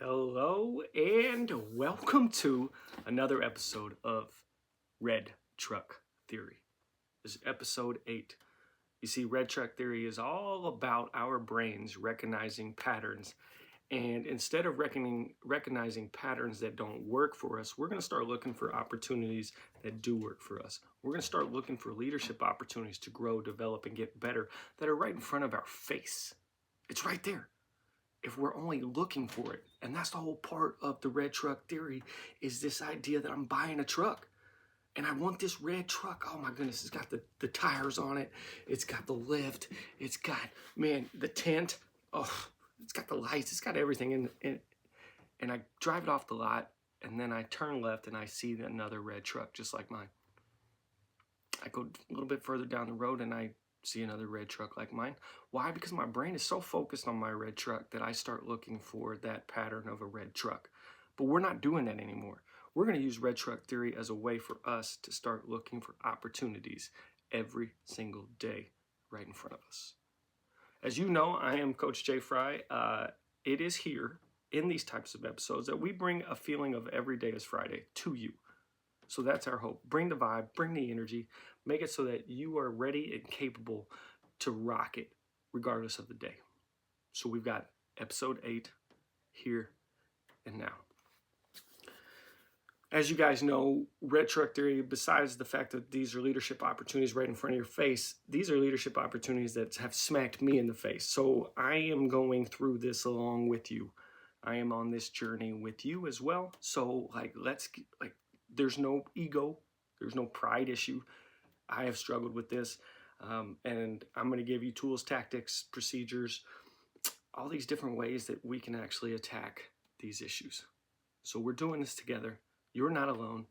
Hello and welcome to another episode of Red Truck Theory. This is episode 8. You see, Red Truck Theory is all about our brains recognizing patterns. And instead of recognizing patterns that don't work for us, we're going to start looking for opportunities that do work for us. We're going to start looking for leadership opportunities to grow, develop, and get better that are right in front of our face. It's right there if we're only looking for it. And that's the whole part of the Red Truck Theory, is this idea that I'm buying a truck and I want this red truck. Oh my goodness, it's got the tires on it. It's got the lift. It's got, man, the tent. Oh, it's got the lights. It's got everything. And I drive it off the lot, and then I turn left and I see another red truck just like mine. I go a little bit further down the road and I see another red truck like mine. Why? Because my brain is so focused on my red truck that I start looking for that pattern of a red truck. But we're not doing that anymore. We're going to use Red Truck Theory as a way for us to start looking for opportunities every single day right in front of us. As you know, I am Coach Jay Fry. It is here in these types of episodes that we bring a feeling of every day is Friday to you. So that's our hope. Bring the vibe, bring the energy, make it so that you are ready and capable to rock it regardless of the day. So we've got episode 8 here and now. As you guys know, Red Truck Theory, besides the fact that these are leadership opportunities right in front of your face, these are leadership opportunities that have smacked me in the face. So I am going through this along with you. I am on this journey with you as well. So there's no ego, there's no pride issue. I have struggled with this, and I'm going to give you tools, tactics, procedures, all these different ways that we can actually attack these issues. So we're doing this together. You're not alone.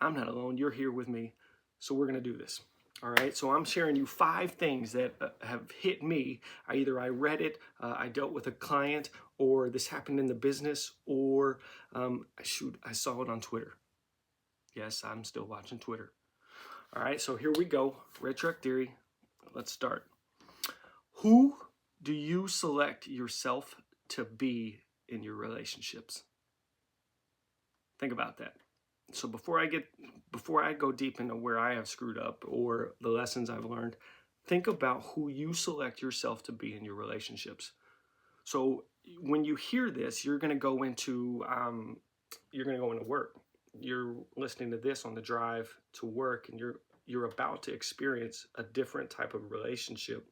I'm not alone. You're here with me. So we're going to do this. All right. So I'm sharing you 5 things that have hit me. Either I read it, I dealt with a client, or this happened in the business, or I saw it on Twitter. Yes, I'm still watching Twitter. All right. So here we go. Red Truck Theory. Let's start. Who do you select yourself to be in your relationships? Think about that. So before I go deep into where I have screwed up or the lessons I've learned, think about who you select yourself to be in your relationships. So when you hear this, you're going to go into work. You're listening to this on the drive to work, and you're about to experience a different type of relationship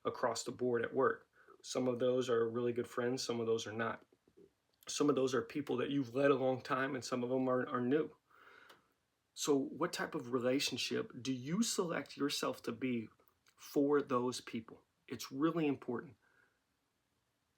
across the board at work. Some of those are really good friends. Some of those are not. Some of those are people that you've led a long time, and some of them are new. So what type of relationship do you select yourself to be for those people? It's really important.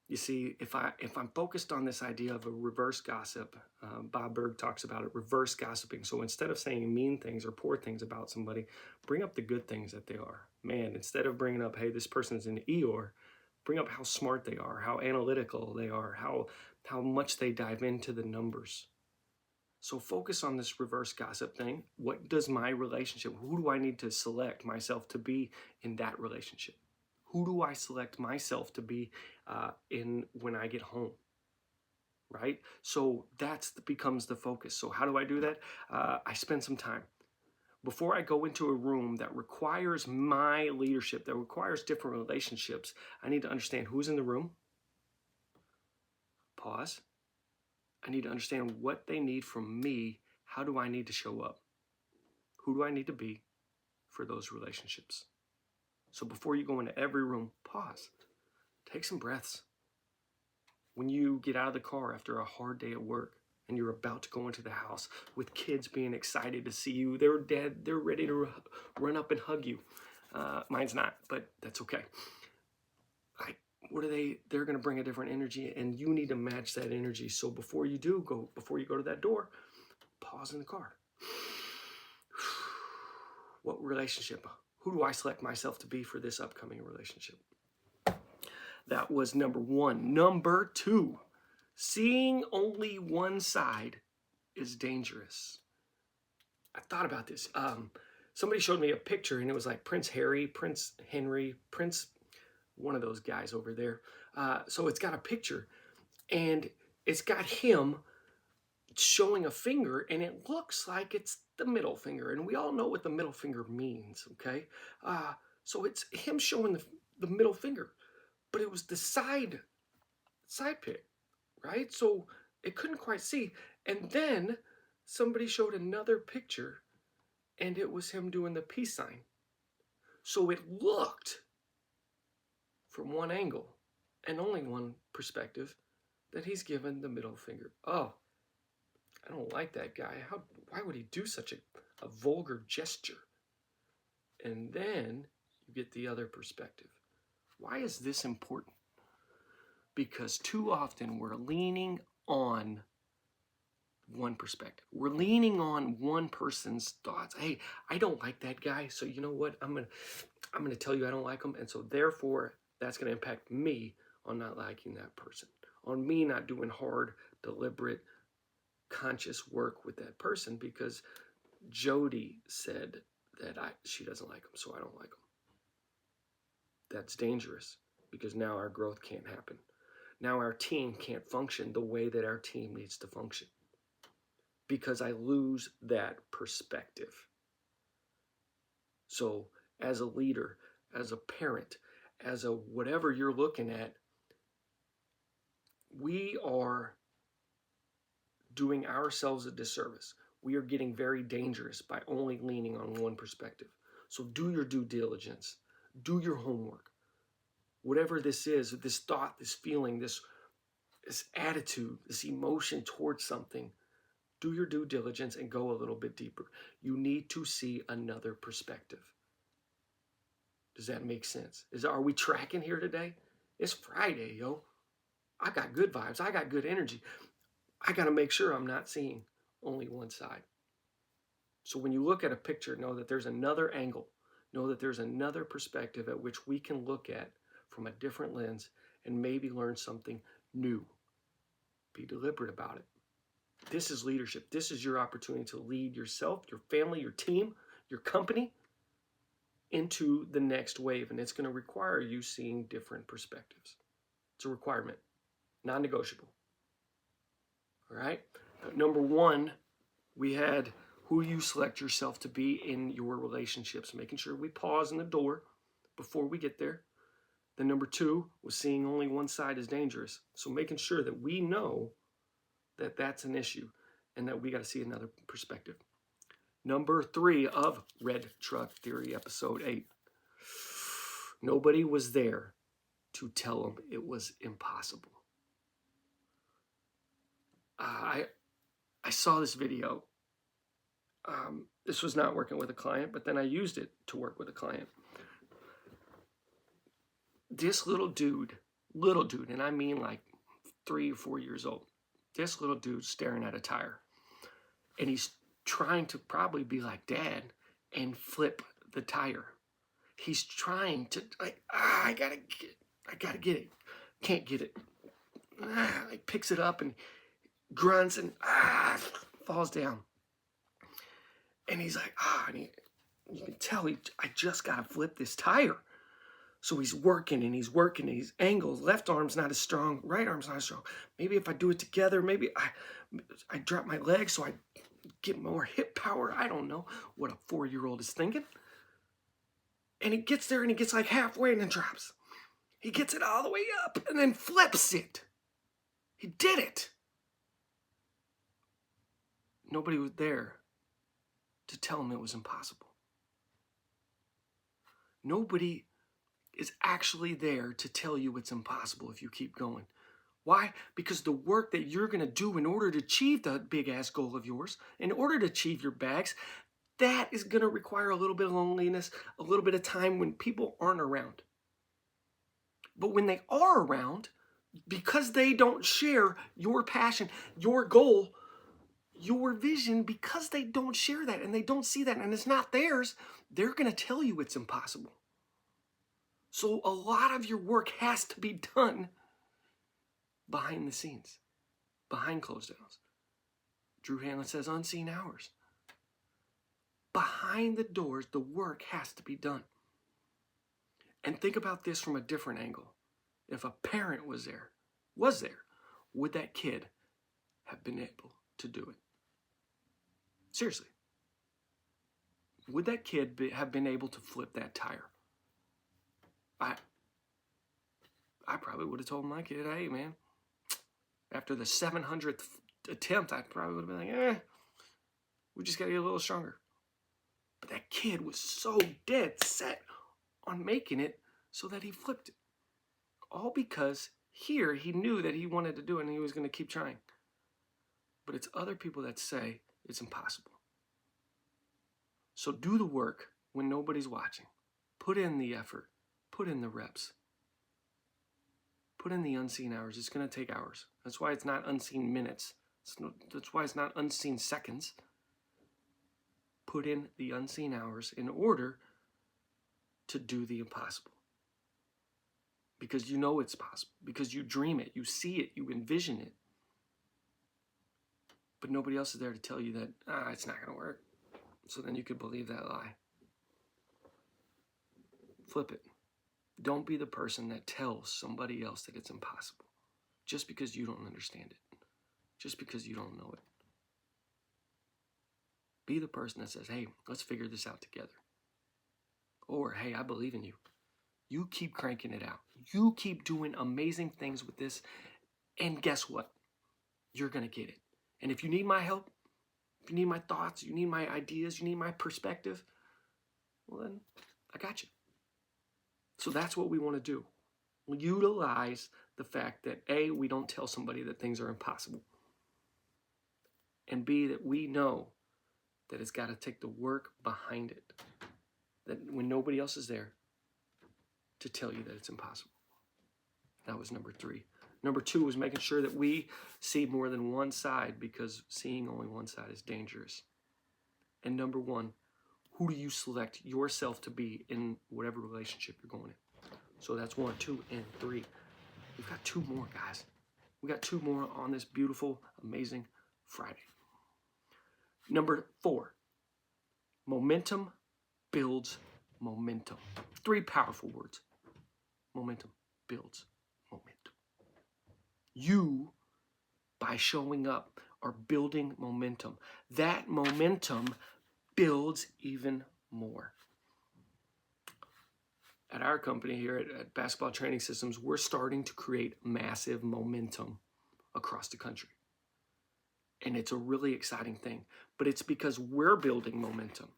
You see, if I'm focused on this idea of a reverse gossip, Bob Berg talks about it, reverse gossiping. So instead of saying mean things or poor things about somebody, bring up the good things that they are. Man, instead of bringing up, hey, this person's an Eeyore, bring up how smart they are, how analytical they are, how much they dive into the numbers. So focus on this reverse gossip thing. What does my relationship, who do I need to select myself to be in that relationship? Who do I select myself to be in when I get home? Right? So that becomes the focus. So how do I do that? I spend some time. Before I go into a room that requires my leadership, that requires different relationships, I need to understand who's in the room. Pause. I need to understand what they need from me. How do I need to show up? Who do I need to be for those relationships? So before you go into every room, pause. Take some breaths. When you get out of the car after a hard day at work and you're about to go into the house with kids being excited to see you, they're ready to run up and hug you. Mine's not, but that's okay. They're going to bring a different energy, and you need to match that energy. So before you go to that door, pause in the car. What relationship? Who do I select myself to be for this upcoming relationship? That was number 1. Number 2, seeing only one side is dangerous. I thought about this. Somebody showed me a picture, and it was like Prince Harry, Prince Henry, Prince, one of those guys over there. So it's got a picture, and it's got him showing a finger, and it looks like it's the middle finger, and we all know what the middle finger means, okay? So it's him showing the middle finger, but it was the side pic, right? So it couldn't quite see. And then somebody showed another picture, and it was him doing the peace sign. So it looked from one angle and only one perspective that he's given the middle finger. Oh, I don't like that guy. Why would he do such a vulgar gesture? And then you get the other perspective. Why is this important? Because too often we're leaning on one perspective. We're leaning on one person's thoughts. Hey, I don't like that guy, so you know what? I'm gonna tell you I don't like him, and so therefore that's gonna impact me on not liking that person, on me not doing hard, deliberate, conscious work with that person because Jody said that she doesn't like him, so I don't like him. That's dangerous because now our growth can't happen. Now our team can't function the way that our team needs to function because I lose that perspective. So as a leader, as a parent, as a whatever you're looking at, we are doing ourselves a disservice. We are getting very dangerous by only leaning on one perspective. So do your due diligence. Do your homework. Whatever this is, this thought, this feeling, this attitude, this emotion towards something, do your due diligence and go a little bit deeper. You need to see another perspective. Does that make sense? Are we tracking here today? It's Friday, yo. I got good vibes. I got good energy. I got to make sure I'm not seeing only one side. So when you look at a picture, know that there's another angle. Know that there's another perspective at which we can look at from a different lens and maybe learn something new. Be deliberate about it. This is leadership. This is your opportunity to lead yourself, your family, your team, your company into the next wave. And it's going to require you seeing different perspectives. It's a requirement, non-negotiable. All right. Number one, we had who you select yourself to be in your relationships, making sure we pause in the door before we get there. Then number two was seeing only one side is dangerous. So making sure that we know that that's an issue and that we got to see another perspective. Number three of Red Truck Theory, episode 8. Nobody was there to tell them it was impossible. I saw this video. This was not working with a client, but then I used it to work with a client. This little dude, and I mean like 3 or 4 years old, this little dude staring at a tire. And he's trying to probably be like Dad and flip the tire. He's trying to, like, I gotta get it. Can't get it. He picks it up and grunts and falls down. And he's like, and you can tell I just gotta flip this tire. So he's working and he's angles. Left arm's not as strong, right arm's not as strong. Maybe if I do it together, maybe I drop my leg so I get more hip power. I don't know what a 4-year-old is thinking. And he gets there and he gets like halfway and then drops. He gets it all the way up and then flips it. He did it. Nobody was there to tell him it was impossible. Nobody is actually there to tell you it's impossible if you keep going. Why? Because the work that you're going to do in order to achieve the big-ass goal of yours, in order to achieve your bags, that is going to require a little bit of loneliness, a little bit of time when people aren't around. But when they are around, because they don't share your passion, your goal, your vision, because they don't share that and they don't see that and it's not theirs, they're going to tell you it's impossible. So a lot of your work has to be done behind the scenes, behind closed doors. Drew Hanlon says unseen hours. Behind the doors, the work has to be done. And think about this from a different angle. If a parent was there, would that kid have been able to do it? Seriously. Would that kid have been able to flip that tire? I probably would have told my kid, hey, man, after the 700th attempt, I probably would have been like, we just got to get a little stronger. But that kid was so dead set on making it so that he flipped it. All because here he knew that he wanted to do it and he was going to keep trying. But it's other people that say it's impossible. So do the work when nobody's watching. Put in the effort. Put in the reps. Put in the unseen hours. It's going to take hours. That's why it's not unseen minutes. That's why it's not unseen seconds. Put in the unseen hours in order to do the impossible. Because you know it's possible. Because you dream it. You see it. You envision it. But nobody else is there to tell you that, it's not going to work. So then you could believe that lie. Flip it. Don't be the person that tells somebody else that it's impossible. Just because you don't understand it. Just because you don't know it. Be the person that says, hey, let's figure this out together. Or, hey, I believe in you. You keep cranking it out. You keep doing amazing things with this. And guess what? You're going to get it. And if you need my help, if you need my thoughts, you need my ideas, you need my perspective, well then, I got you. So that's what we want to do. We'll utilize the fact that A, we don't tell somebody that things are impossible. And B, that we know that it's got to take the work behind it. That when nobody else is there to tell you that it's impossible. That was number 3. Number 2 was making sure that we see more than one side, because seeing only one side is dangerous. And number 1, who do you select yourself to be in whatever relationship you're going in? So that's 1, 2, and 3. We've got 2 more, guys. We got 2 more on this beautiful, amazing Friday. Number 4, momentum builds momentum. 3 powerful words. Momentum builds momentum. You, by showing up, are building momentum. That momentum builds even more. At our company here at Basketball Training Systems, we're starting to create massive momentum across the country. And it's a really exciting thing. But it's because we're building momentum.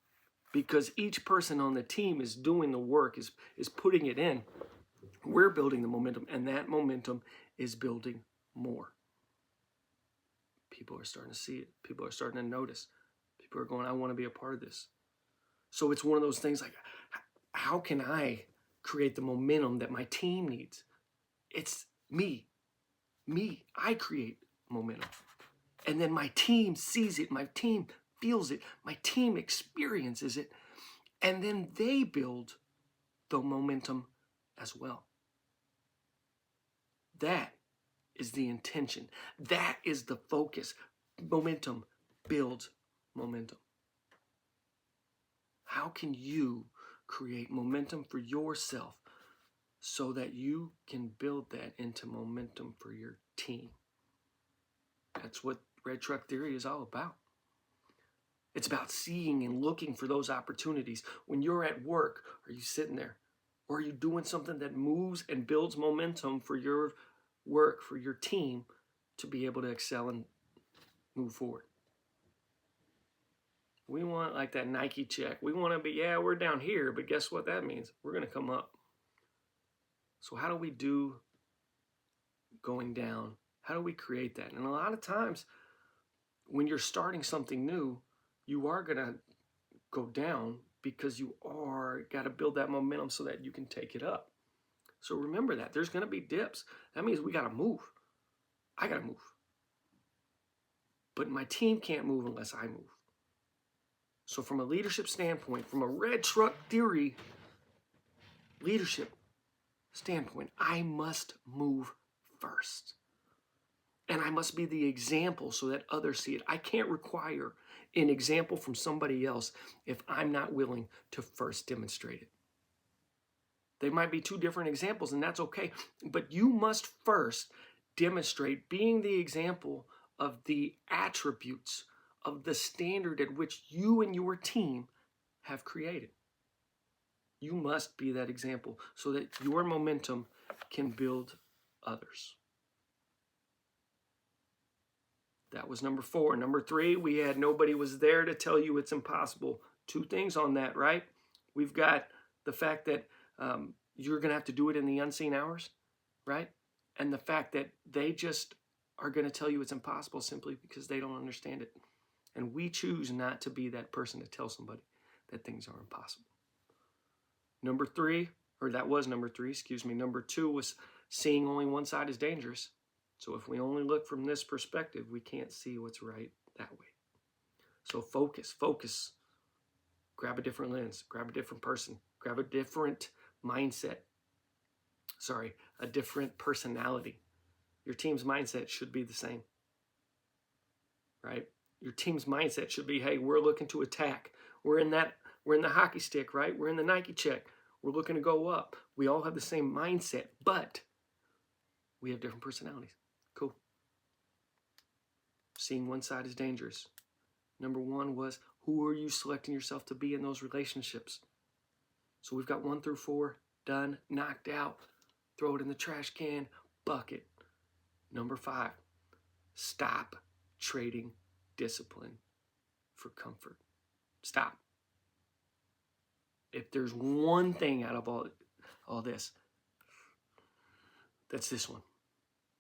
Because each person on the team is doing the work, is putting it in. We're building the momentum, and that momentum is building more. People are starting to see it. People are starting to notice. People are going, I want to be a part of this. So it's one of those things like, how can I create the momentum that my team needs? It's me. I create momentum. And then my team sees it. My team feels it. My team experiences it. And then they build the momentum as well. That is the intention. That is the focus. Momentum builds momentum. How can you create momentum for yourself so that you can build that into momentum for your team? That's what Red Truck Theory is all about. It's about seeing and looking for those opportunities. When you're at work, are you sitting there? Or are you doing something that moves and builds momentum for your work, for your team, to be able to excel and move forward? We want like that Nike check. We want to be, we're down here, but guess what that means? We're going to come up. So how do we do going down? How do we create that? And a lot of times when you're starting something new, you are going to go down because you are got to build that momentum so that you can take it up. So remember that. There's going to be dips. That means we got to move. I got to move. But my team can't move unless I move. So from a leadership standpoint, from a Red Truck Theory leadership standpoint, I must move first. And I must be the example so that others see it. I can't require an example from somebody else if I'm not willing to first demonstrate it. They might be 2 different examples, and that's okay. But you must first demonstrate being the example of the attributes of the standard at which you and your team have created. You must be that example so that your momentum can build others. That was number 4. Number 3, we had nobody was there to tell you it's impossible. 2 things on that, right? We've got the fact that you're going to have to do it in the unseen hours, right? And the fact that they just are going to tell you it's impossible simply because they don't understand it. And we choose not to be that person to tell somebody that things are impossible. Number 3, or that was number 3, excuse me. Number 2 was seeing only one side is dangerous. So if we only look from this perspective, we can't see what's right that way. So focus. Grab a different lens, grab a different person, grab a different mindset. A different personality. Your team's mindset should be the same, right? Your team's mindset should be, hey, we're looking to attack. We're in the hockey stick, right? We're in the Nike check. We're looking to go up. We all have the same mindset, but we have different personalities. Cool. Seeing one side is dangerous. Number 1 was, who are you selecting yourself to be in those relationships? So we've got 1 through 4 done, knocked out. Throw it in the trash can, bucket. Number 5, stop trading discipline for comfort. Stop. If there's one thing out of all this, that's this one.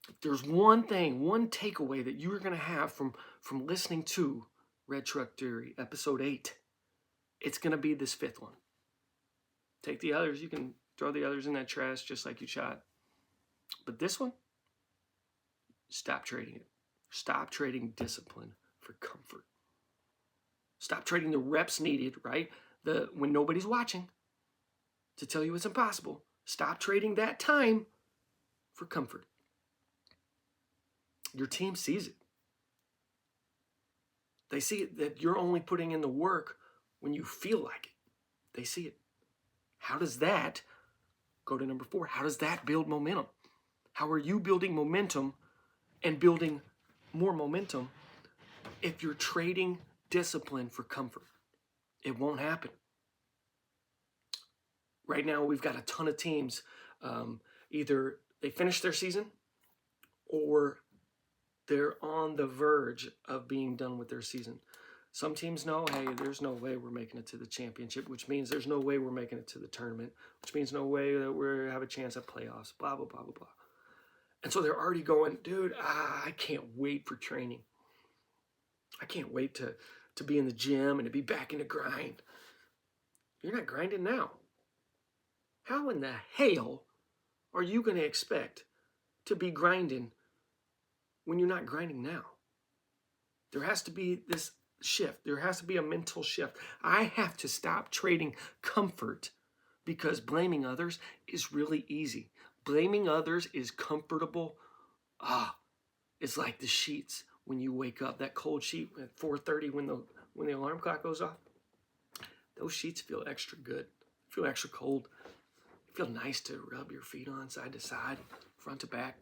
If there's one thing, one takeaway that you're going to have from listening to Red Truck Theory, episode 8, it's going to be this 5th one. Take the others. You can throw the others in that trash just like you shot. But this one, stop trading it. Stop trading discipline for comfort. Stop trading the reps needed, right? When nobody's watching to tell you it's impossible. Stop trading that time for comfort. Your team sees it. They see that you're only putting in the work when you feel like it. They see it. How does that, go to number 4, how does that build momentum? How are you building momentum and building more momentum if you're trading discipline for comfort? It won't happen. Right now, we've got a ton of teams. Either they finish their season or they're on the verge of being done with their season. Some teams know, hey, there's no way we're making it to the championship, which means there's no way we're making it to the tournament, which means no way that we have a chance at playoffs, blah, blah, blah, blah, blah. And so they're already going, dude, I can't wait for training. I can't wait to be in the gym and to be back in the grind. You're not grinding now. How in the hell are you going to expect to be grinding when you're not grinding now? There has to be this shift. There has to be a mental shift. I have to stop trading comfort because blaming others is really easy. Blaming others is comfortable. It's like the sheets when you wake up, that cold sheet at 4:30 when the alarm clock goes off. Those sheets feel extra good, feel extra cold. Feel nice to rub your feet on side to side, front to back.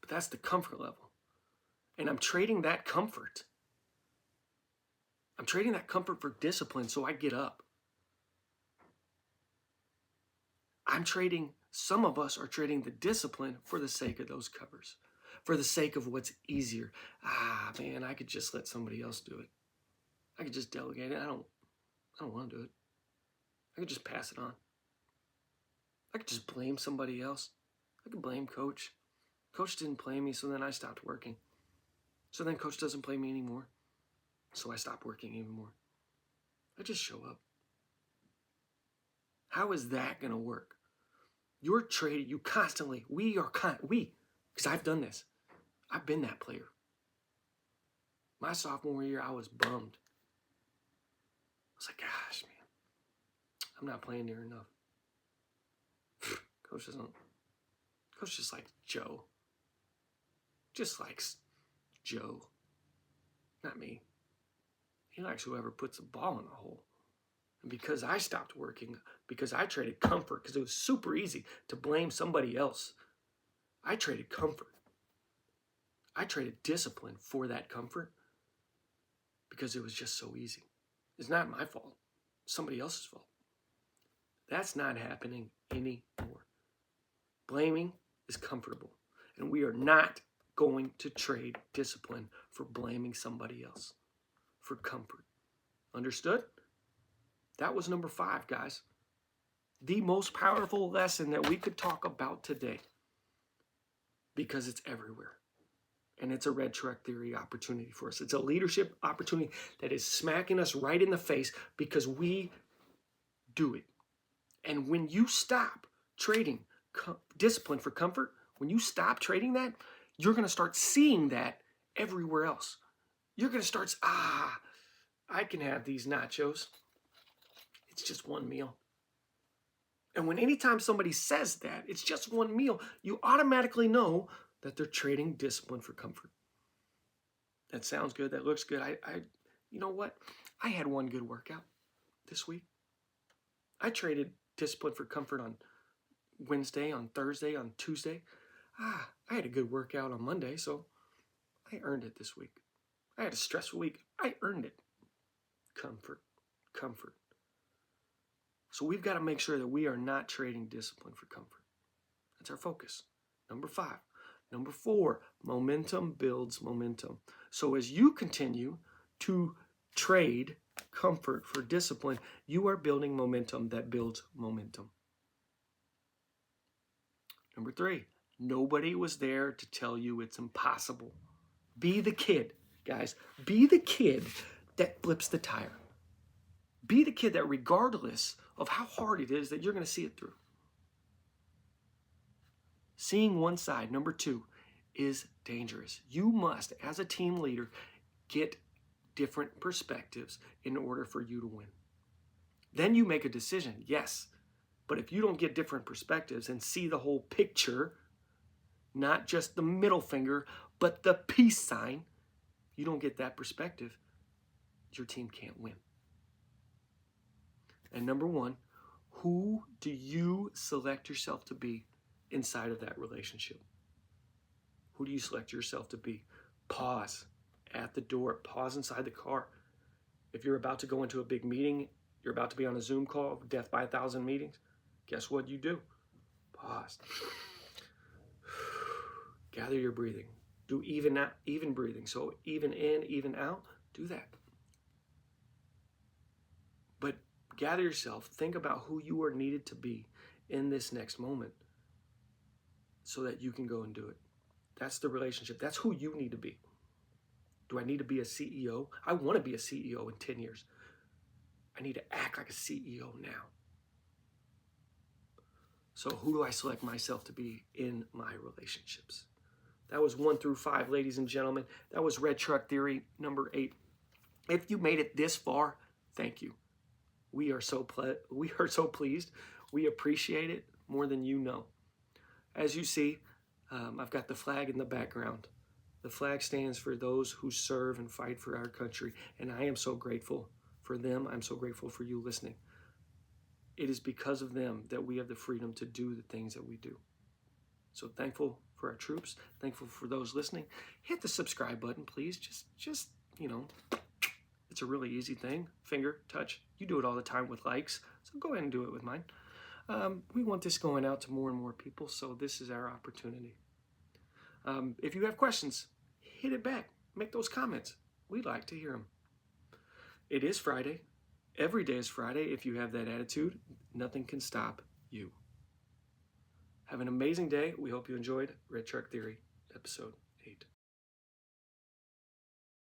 But that's the comfort level. And I'm trading that comfort. I'm trading that comfort for discipline so I get up. Some of us are trading the discipline for the sake of those covers, for the sake of what's easier. Man, I could just let somebody else do it. I could just delegate it. I don't want to do it. I could just pass it on. I could just blame somebody else. I could blame coach. Coach didn't play me, so then I stopped working. So then coach doesn't play me anymore. So I stopped working even more. I just show up. How is that going to work? You're trading, because I've done this. I've been that player. My sophomore year, I was bummed. I was like, gosh, man, I'm not playing near enough. Coach just likes Joe. Just likes Joe. Not me. He likes whoever puts the ball in the hole. And because I stopped working, because I traded comfort, because it was super easy to blame somebody else, I traded comfort. I traded discipline for that comfort because it was just so easy. It's not my fault. It's somebody else's fault. That's not happening anymore. Blaming is comfortable, and we are not going to trade discipline for blaming somebody else for comfort. Understood? That was number 5, guys. The most powerful lesson that we could talk about today, because it's everywhere. And it's a red truck theory opportunity for us. It's a leadership opportunity that is smacking us right in the face because we do it. And when you stop trading discipline for comfort, when you stop trading that, you're going to start seeing that everywhere else. You're going to start, I can have these nachos. It's just one meal. And when anytime somebody says that, it's just one meal, you automatically know that they're trading discipline for comfort. That sounds good. That looks good. You know what? I had one good workout this week. I traded discipline for comfort on Wednesday, on Thursday, on Tuesday. I had a good workout on Monday, so I earned it this week. I had a stressful week. I earned it. Comfort. So we've got to make sure that we are not trading discipline for comfort. That's our focus. Number 5. Number 4, momentum builds momentum. So as you continue to trade comfort for discipline, you are building momentum that builds momentum. Number 3, nobody was there to tell you it's impossible. Be the kid, guys. Be the kid that flips the tire. Be the kid that regardless of how hard it is, that you're going to see it through. Seeing one side, number 2, is dangerous. You must, as a team leader, get different perspectives in order for you to win. Then you make a decision, yes. But if you don't get different perspectives and see the whole picture, not just the middle finger, but the peace sign, you don't get that perspective, your team can't win. And number 1, who do you select yourself to be inside of that relationship? Who do you select yourself to be? Pause at the door. Pause inside the car. If you're about to go into a big meeting, you're about to be on a Zoom call, death by 1,000 meetings, guess what you do? Pause. Gather your breathing. Do even breathing. So even in, even out, do that. But gather yourself. Think about who you are needed to be in this next moment so that you can go and do it. That's the relationship. That's who you need to be. Do I need to be a CEO? I want to be a CEO in 10 years. I need to act like a CEO now. So who do I select myself to be in my relationships? That was 1 through 5, ladies and gentlemen. That was Red Truck Theory number 8. If you made it this far, thank you. We are so pleased. We appreciate it more than you know. As you see, I've got the flag in the background. The flag stands for those who serve and fight for our country, and I am so grateful for them. I'm so grateful for you listening. It is because of them that we have the freedom to do the things that we do. So thankful for our troops. Thankful for those listening. Hit the subscribe button, please. Just it's a really easy thing. Finger touch. You do it all the time with likes, so go ahead and do it with mine. We want this going out to more and more people, so this is our opportunity. If you have questions, hit it back. Make those comments. We'd like to hear them. It is Friday. Every day is Friday. If you have that attitude, nothing can stop you. Have an amazing day. We hope you enjoyed Red Truck Theory, episode 8.